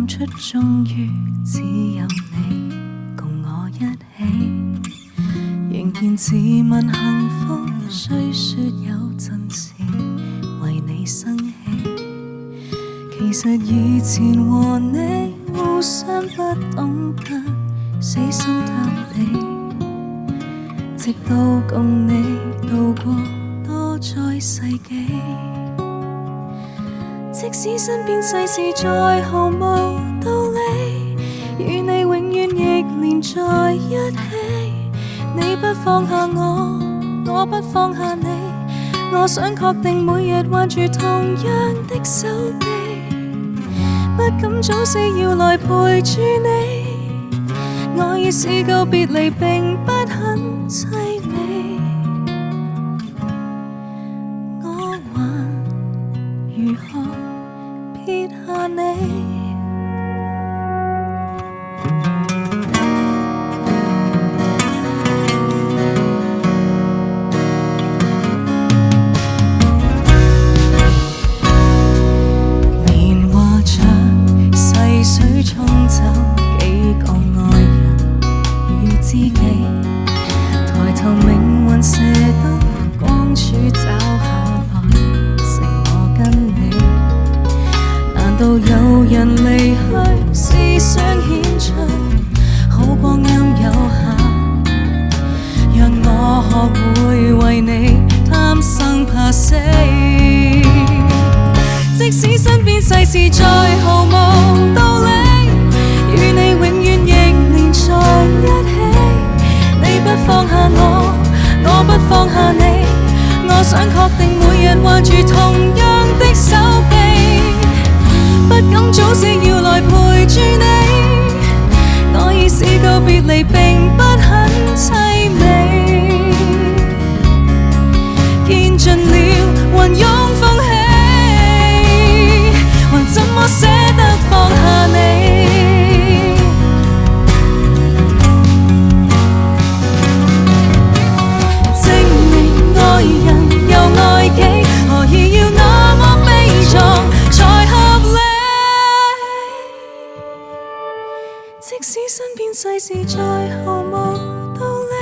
諗出終於只有你共我一起，仍然自問幸福，雖說有陣時為你生氣。其實以前和你互相不懂得死心塌地，直到共你度過多災世紀。即使身邊世事再毫無道理，與你永遠亦連在一起。你不放下我，我不放下你，我想確定每日挽住同樣的手臂，不敢早死要來陪住你。我已試夠別離並不很凄美，我還如何撇下你？年華像細水沖走幾個愛人與知己，抬頭命運射燈光柱找下來剩我跟你。難道有人離去是想顯出好光陰有限，讓我學會為你貪生怕死。即使身邊世事再毫無道理，與你永遠亦連在一起。你不放下我，我不放下你，我想確定每日挽住同樣的手臂，不敢早死要來陪住你。我已試夠別離並不很凄美，見盡了雲湧風起，還怎麼捨得放下你？證明愛人又愛己，何以要那麼悲壯才合理？即使身邊世事再毫無道理，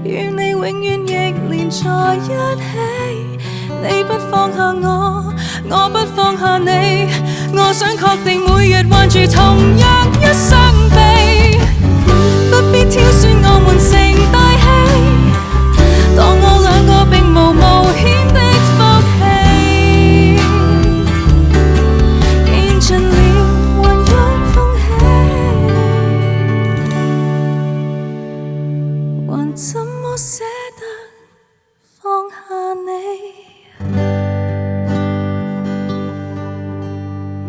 與你永遠亦連在一起。你不放下我，我不放下你，我想確定每日挽住同樣一雙臂，不必挑選我們成大器，當我兩個並無冒險的福氣，見盡了雲湧風起，還怎麼捨得放下你？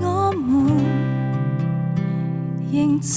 我們仍在